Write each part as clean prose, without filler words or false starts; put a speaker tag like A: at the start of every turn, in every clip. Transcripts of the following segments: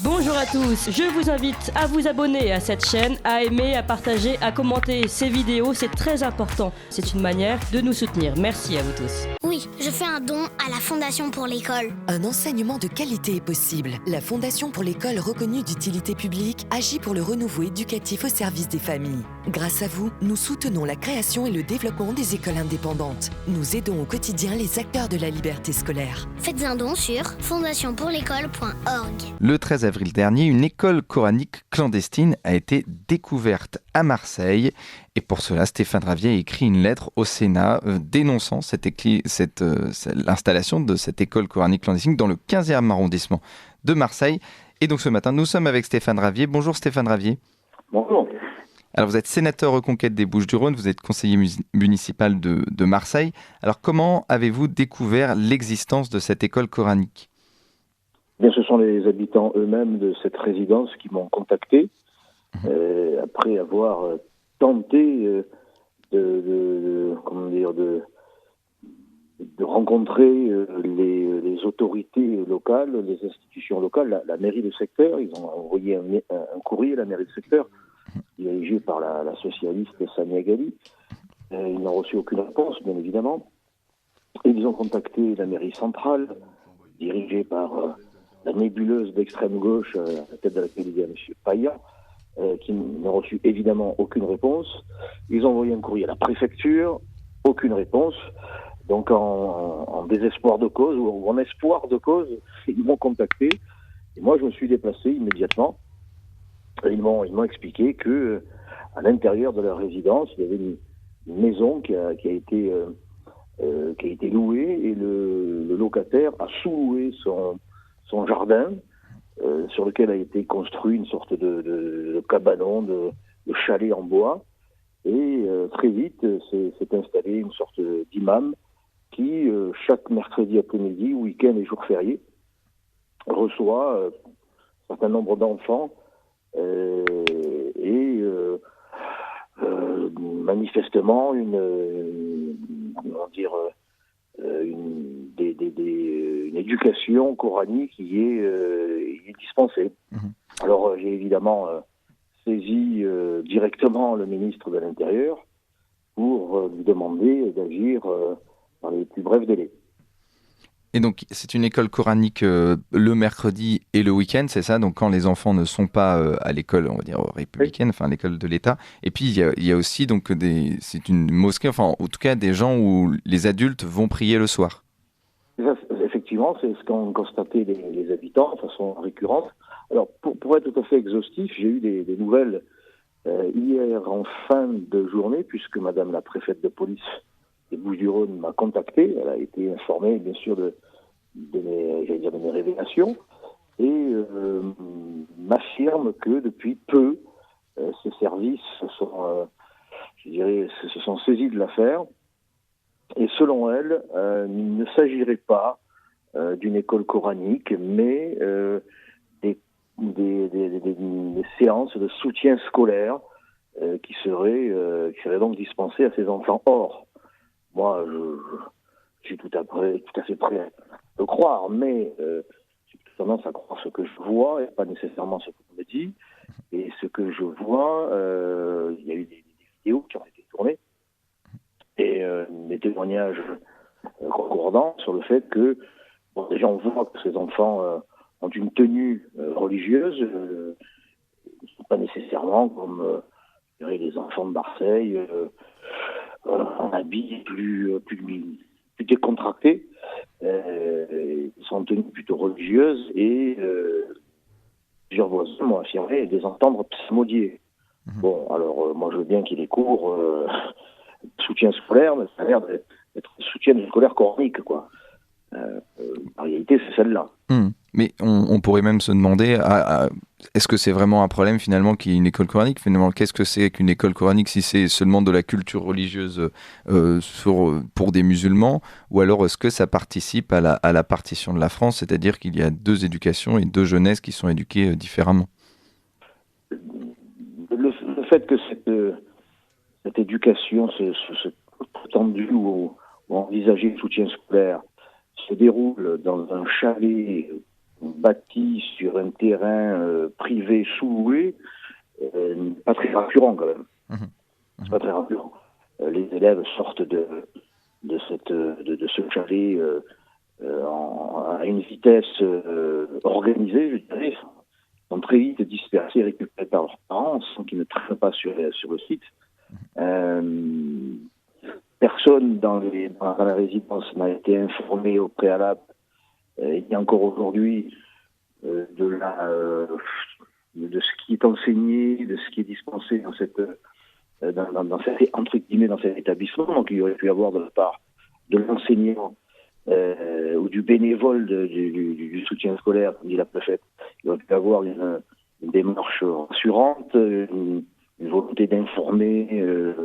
A: Bonjour à tous, je vous invite à vous abonner à cette chaîne, à aimer, à partager, à commenter ces vidéos, c'est très important. C'est une manière de nous soutenir. Merci à vous tous.
B: Oui, je fais un don à la Fondation pour l'école.
C: Un enseignement de qualité est possible. La Fondation pour l'école reconnue d'utilité publique agit pour le renouveau éducatif au service des familles. Grâce à vous, nous soutenons la création et le développement des écoles indépendantes. Nous aidons au quotidien les acteurs de la liberté scolaire.
B: Faites un don sur fondationpourlécole.org.
D: Le 13 avril dernier, une école coranique clandestine a été découverte à Marseille. Et pour cela, Stéphane Ravier a écrit une lettre au Sénat dénonçant l'installation de cette école coranique clandestine dans le 15e arrondissement de Marseille. Et donc ce matin, nous sommes avec Stéphane Ravier. Bonjour Stéphane Ravier.
E: Bonjour.
D: Alors vous êtes sénateur Reconquête des Bouches-du-Rhône, vous êtes conseiller municipal de Marseille. Alors comment avez-vous découvert l'existence de cette école coranique ?
E: Bien, ce sont les habitants eux-mêmes de cette résidence qui m'ont contacté après avoir tenté de rencontrer les autorités locales, les institutions locales, la mairie du secteur. Ils ont envoyé un courrier à la mairie du secteur dirigé par la socialiste Samia Ghali. Ils n'ont reçu aucune réponse, bien évidemment. Et ils ont contacté la mairie centrale, dirigée par la nébuleuse d'extrême gauche, à la tête de laquelle il y a M. Payan, qui n'a reçu évidemment aucune réponse. Ils ont envoyé un courrier à la préfecture, aucune réponse. Donc en désespoir de cause, ou en espoir de cause, ils m'ont contacté. Et moi, je me suis déplacé immédiatement. Et ils m'ont expliqué que à l'intérieur de leur résidence, il y avait une maison qui a été louée, et le locataire a sous-loué son jardin, sur lequel a été construit une sorte de cabanon, de chalet en bois. Et très vite s'est installé une sorte d'imam qui, chaque mercredi après-midi, week-end et jour férié, reçoit un certain nombre d'enfants et manifestement une éducation coranique qui est dispensée. Alors j'ai évidemment saisi directement le ministre de l'Intérieur pour lui demander d'agir dans les plus brefs délais.
D: Et donc, c'est une école coranique le mercredi et le week-end, c'est ça ? Donc, quand les enfants ne sont pas à l'école, on va dire républicaine, enfin l'école de l'État. Et puis, il y a aussi donc c'est une mosquée, enfin, en tout cas, des gens où les adultes vont prier le soir.
E: Effectivement, c'est ce qu'ont constaté les habitants de façon récurrente. Alors, pour être tout à fait exhaustif, j'ai eu des nouvelles hier en fin de journée, puisque Madame la préfète de police des Bouches-du-Rhône m'a contacté. Elle a été informée, bien sûr, de mes révélations, et m'affirme que depuis peu, ces services se sont saisis de l'affaire. Et selon elle, il ne s'agirait pas d'une école coranique, mais des séances de soutien scolaire qui seraient donc dispensées à ces enfants. Or, moi, je suis tout à fait prêt à le croire, mais j'ai tendance à croire ce que je vois et pas nécessairement ce qu'on me dit. Et ce que je vois, il y a eu des vidéos qui ont été tournées et des témoignages concordants sur le fait que déjà on voit que ces enfants ont une tenue religieuse, pas nécessairement comme les enfants de Marseille, en habit plus décontracté. Ils sont en tenue plutôt religieuse, et plusieurs voisins m'ont affirmé les entendre psalmodier. Bon, alors moi je veux bien qu'il y ait des cours de soutien scolaire, mais ça a l'air d'être soutien scolaire coranique, quoi. En réalité, c'est celle-là.
D: Mais on pourrait même se demander, est-ce que c'est vraiment un problème finalement qu'il y ait une école coranique ? Finalement, qu'est-ce que c'est qu'une école coranique si c'est seulement de la culture religieuse pour des musulmans ? Ou alors est-ce que ça participe à la partition de la France, c'est-à-dire qu'il y a deux éducations et deux jeunesses qui sont éduquées différemment ?
E: Le fait que cette éducation, ce tendu ou envisagé soutien scolaire se déroule dans un chalet bâti sur un terrain privé sous-loué, pas très rassurant quand même. C'est pas très rassurant. Les élèves sortent de ce chalet à une vitesse organisée, je dirais. Ils sont très vite dispersés, récupérés par leurs parents, sans qu'ils ne traînent pas sur le site. Personne dans la résidence n'a été informé au préalable. Il y a encore aujourd'hui de ce qui est enseigné, de ce qui est dispensé dans cet entre guillemets dans cet établissement. Donc il y aurait pu y avoir de la part de l'enseignant ou du bénévole du soutien scolaire, comme dit la préfète, il aurait pu y avoir une démarche rassurante, une volonté d'informer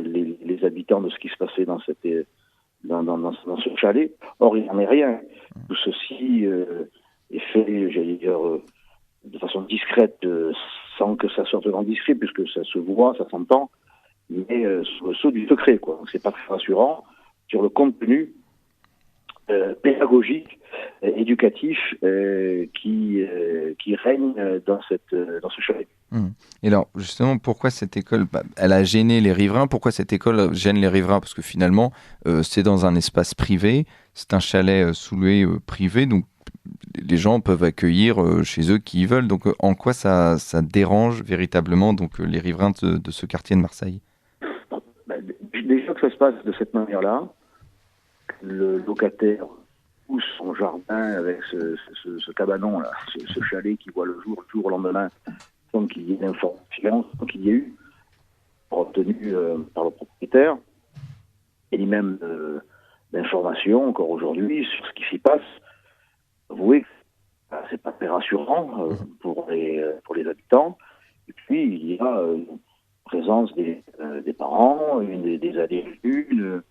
E: les habitants de ce qui se passait dans ce chalet. Or, il n'y en est rien. Tout ceci est fait, j'allais dire, de façon discrète, sans que ça soit vraiment discret, puisque ça se voit, ça s'entend, mais sous le sceau du secret, quoi. Donc, c'est pas très rassurant sur le contenu pédagogique, éducatif qui règne dans ce chalet.
D: Et alors, justement, pourquoi cette école, elle a gêné les riverains? Pourquoi cette école gêne les riverains? Parce que finalement, c'est dans un espace privé, c'est un chalet sous-loué privé, donc les gens peuvent accueillir chez eux qui veulent. Donc, en quoi ça dérange véritablement donc, les riverains de ce quartier de Marseille?
E: Déjà que ça se passe de cette manière-là, le locataire pousse son jardin avec ce cabanon là, ce chalet qui voit le jour au lendemain, sans qu'il y ait d'informations, sans qu'il y ait eu obtenu par le propriétaire, et ni même d'informations encore aujourd'hui sur ce qui s'y passe. Avouez que c'est pas très rassurant pour les habitants. Et puis il y a une présence des parents, des adultes,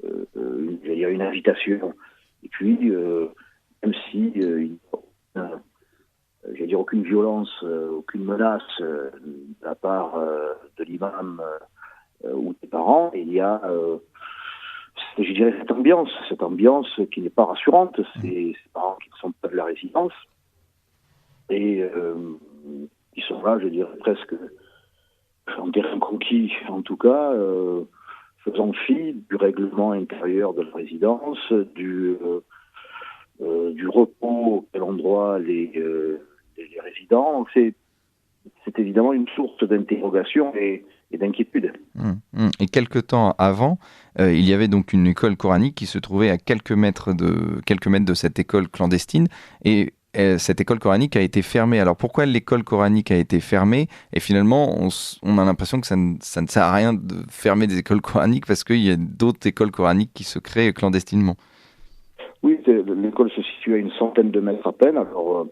E: il y a une invitation. Et puis, même si il n'y a aucune violence, aucune menace de la part de l'imam ou des parents, il y a, je dirais, cette ambiance qui n'est pas rassurante. Ces parents qui ne sont pas de la résidence et qui sont là, je dirais, presque en terrain conquis, en tout cas, faisant fi du règlement intérieur de la résidence, du repos auquel ont droit les résidents. Donc c'est évidemment une source d'interrogation et d'inquiétude.
D: Et quelque temps avant, il y avait donc une école coranique qui se trouvait à quelques mètres de cette école clandestine, et cette école coranique a été fermée. Alors pourquoi l'école coranique a été fermée? Et finalement, on a l'impression que ça ne sert à rien de fermer des écoles coraniques parce qu'il y a d'autres écoles coraniques qui se créent clandestinement.
E: Oui, l'école se situe à une centaine de mètres à peine. Alors,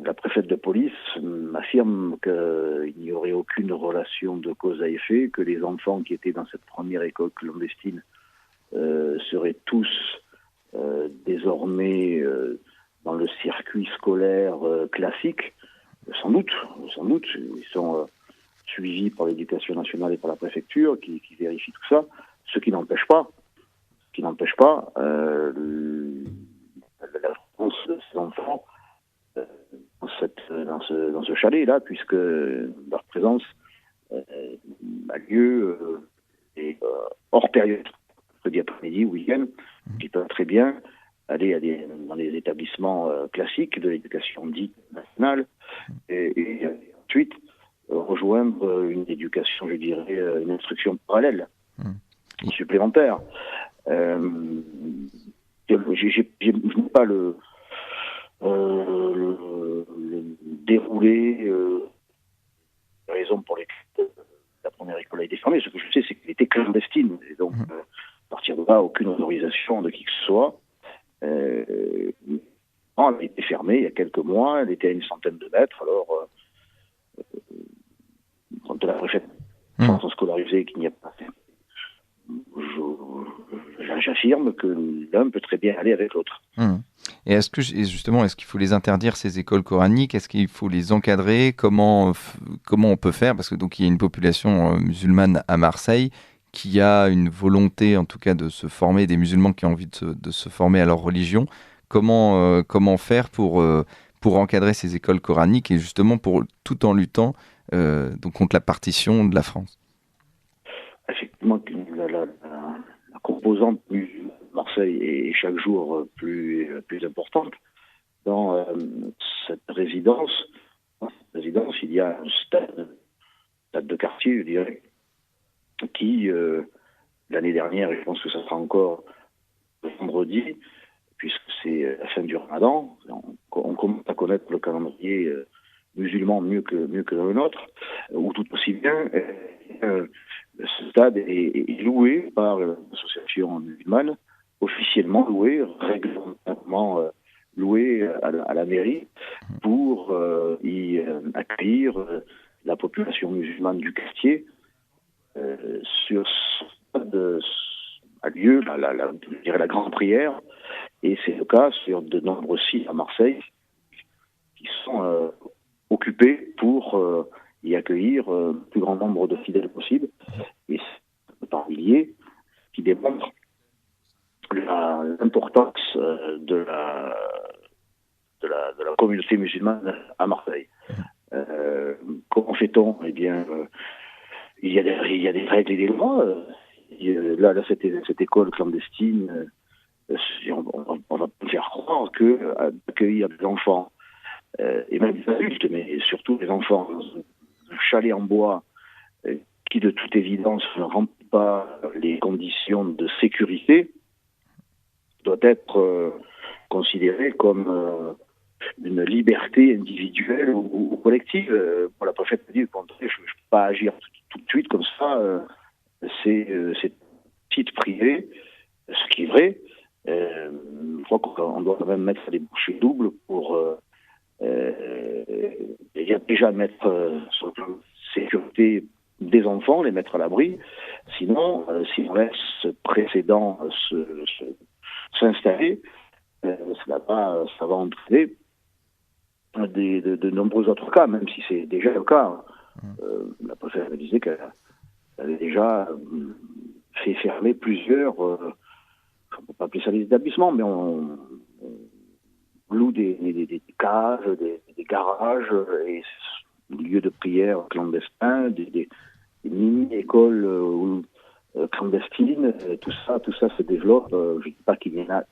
E: la préfète de police m'affirme qu'il n'y aurait aucune relation de cause à effet, que les enfants qui étaient dans cette première école clandestine seraient tous désormais dans le circuit scolaire classique. Sans doute, ils sont suivis par l'éducation nationale et par la préfecture qui vérifient tout ça, ce qui n'empêche pas la France de ces enfants dans ce chalet-là, puisque leur présence a lieu hors période, jeudi après-midi, week-end. Ils peuvent très bien aller dans des établissements classiques de l'éducation dite nationale et ensuite rejoindre une éducation, je dirais, une instruction parallèle, supplémentaire. Je n'ai pas le déroulé, les raisons pour lesquelles la première école a été fermée. Ce que je sais, c'est qu'elle était clandestine. Et donc, à partir de là, aucune autorisation de qui que ce soit. Elle a été fermée il y a quelques mois. Elle était à une centaine de mètres. Alors, quand la préfète sont scolarisés qu'il n'y a pas... J'affirme que l'un peut très bien aller avec l'autre.
D: Et est-ce qu'il faut les interdire, ces écoles coraniques? Est-ce qu'il faut les encadrer? Comment on peut faire? Parce que donc il y a une population musulmane à Marseille qui a une volonté, en tout cas, de se former, des musulmans qui ont envie de se former à leur religion. comment faire pour encadrer ces écoles coraniques et justement tout en luttant donc contre la partition de la France.
E: Effectivement, la composante musulmane de Marseille est chaque jour plus importante. Dans cette résidence, il y a un stade de quartier, je dirais, qui, l'année dernière, et je pense que ça sera encore vendredi, puisque c'est la fin du Ramadan, on commence à connaître le calendrier musulman mieux que le nôtre, ou tout aussi bien. Ce stade est loué par l'association musulmane, officiellement loué, réglementairement loué à la mairie pour y accueillir la population musulmane du quartier. Sur ce stade a lieu je dirais la grande prière, et c'est le cas sur de nombreux sites à Marseille qui sont occupés pour y accueillir le plus grand nombre de fidèles possible, et c'est par milliers qui démontre l'importance de la communauté musulmane à Marseille. Comment fait-on ? Eh bien, il y a des règles et des lois. Là, cette école clandestine, on va faire croire que accueillir des enfants, et même des adultes, mais surtout des enfants, dans un chalet en bois qui, de toute évidence, ne remplit pas les conditions de sécurité, doit être considéré comme une liberté individuelle ou collective. Pour la préfète dit, je ne peux pas agir tout de suite comme ça. C'est site privé, ce qui est vrai. Je crois qu'on doit quand même mettre des bouchées doubles pour déjà mettre sur le plan de sécurité des enfants, les mettre à l'abri. Sinon, si on laisse ce précédent s'installer, ça va entraîner de nombreux autres cas, même si c'est déjà le cas. La préfète me disait qu'elle avait déjà fait fermer plusieurs, on ne peut pas appeler ça des établissements, mais on loue des cages, des garages, et lieux de prière clandestins, des mini-écoles clandestines, tout ça se développe. Je ne dis pas qu'il y a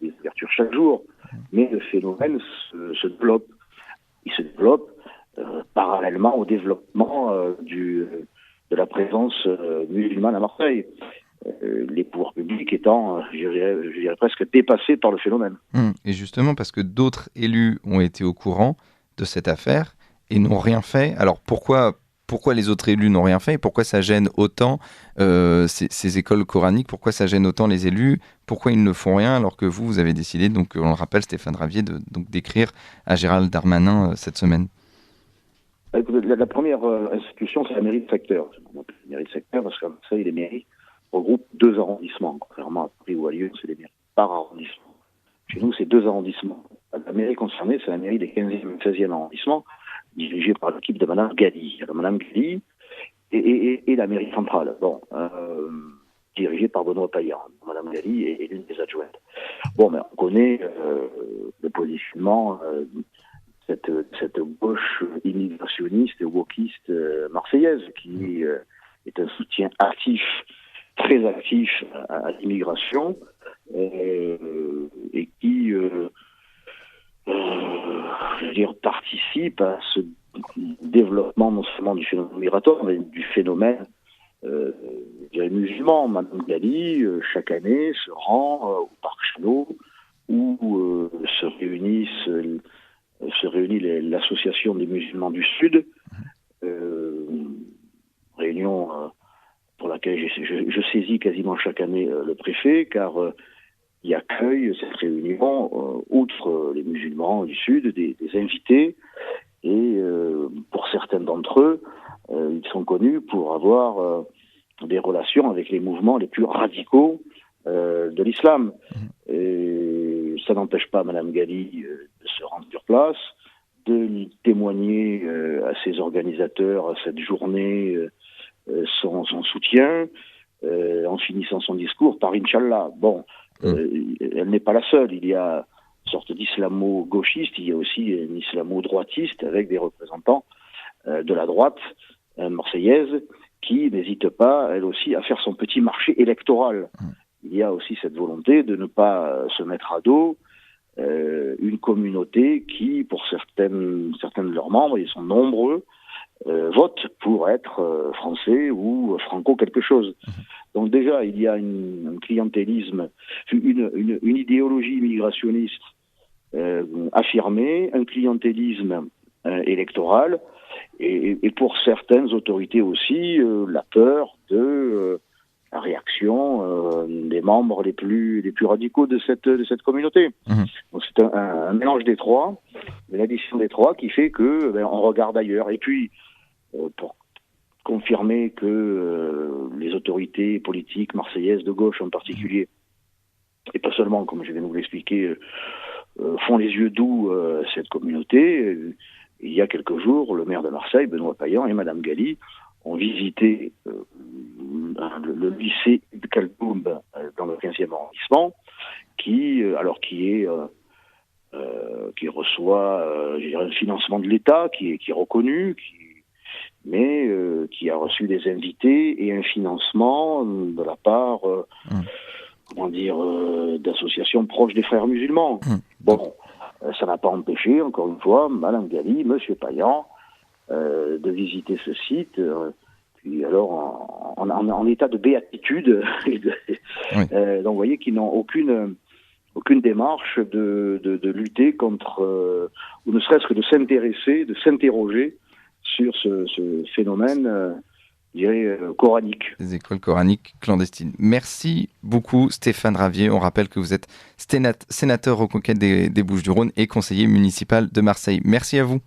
E: des ouvertures chaque jour, mais le phénomène se développe. Il se développe parallèlement au développement de la présence musulmane à Marseille. Les pouvoirs publics étant, je dirais presque dépassés par le phénomène.
D: Et justement, parce que d'autres élus ont été au courant de cette affaire et n'ont rien fait. Alors pourquoi les autres élus n'ont rien fait et pourquoi ça gêne autant ces écoles coraniques? Pourquoi ça gêne autant les élus? Pourquoi ils ne font rien alors que vous avez décidé, donc on le rappelle, Stéphane Ravier, d'écrire à Gérald Darmanin cette semaine?
E: La première institution, c'est la mairie de secteur. La mairie de secteur, parce que ça, les mairies regroupent 2 arrondissements. Contrairement à Paris ou à Lyon, c'est des mairies par arrondissement. Chez nous, c'est 2 arrondissements. La mairie concernée, c'est la mairie des 15e et 16e arrondissements, dirigée par l'équipe de Madame Galli. Madame Galli et la mairie centrale, dirigée par Benoît Payan. Madame Galli est l'une des adjointes. Mais on connaît le positionnement cette gauche immigrationniste et wokiste marseillaise qui est un soutien actif, très actif à l'immigration et qui participe à ce développement non seulement du phénomène migratoire, mais du phénomène musulman. Madame Galli, chaque année, se rend au Parc Chenot où se réunit l'association des musulmans du Sud, réunion pour laquelle je saisis quasiment chaque année le préfet, car il accueille cette réunion, outre les musulmans du Sud, des invités, et pour certains d'entre eux, ils sont connus pour avoir des relations avec les mouvements les plus radicaux de l'islam. Et ça n'empêche pas Madame Galli de se rendre sur place, de témoigner à ses organisateurs à cette journée son soutien, en finissant son discours par Inch'Allah. Elle n'est pas la seule. Il y a sorte d'islamo-gauchiste, il y a aussi un islamo-droitiste avec des représentants de la droite marseillaise qui n'hésite pas, elle aussi, à faire son petit marché électoral. Il y a aussi cette volonté de ne pas se mettre à dos une communauté qui, pour certains de leurs membres, ils sont nombreux, votent pour être français ou franco quelque chose. Donc déjà, il y a un clientélisme, une idéologie immigrationniste affirmée, un clientélisme électoral, et pour certaines autorités aussi, la peur de la réaction des membres les plus radicaux de cette communauté. Donc c'est un mélange des trois, une addition des trois qui fait que on regarde ailleurs. Et puis, pour confirmer que les autorités politiques marseillaises de gauche en particulier, et pas seulement, comme je viens de vous l'expliquer, font les yeux doux cette communauté. Il y a quelques jours, le maire de Marseille, Benoît Payan, et Madame Galli ont visité le lycée de Kaldoum dans le 15e arrondissement, qui reçoit un financement de l'État, qui est reconnu, mais qui a reçu des invités et un financement de la part d'associations proches des frères musulmans. Bon, ça n'a pas empêché, encore une fois, Madame Galli, Monsieur Payan, de visiter ce site, puis alors en état de béatitude. Donc vous voyez qu'ils n'ont aucune démarche de lutter contre, ou ne serait-ce que de s'intéresser, de s'interroger sur ce phénomène, je dirais, coranique.
D: Les écoles coraniques clandestines. Merci beaucoup Stéphane Ravier. On rappelle que vous êtes sénateur aux Conquêtes des Bouches-du-Rhône et conseiller municipal de Marseille. Merci à vous.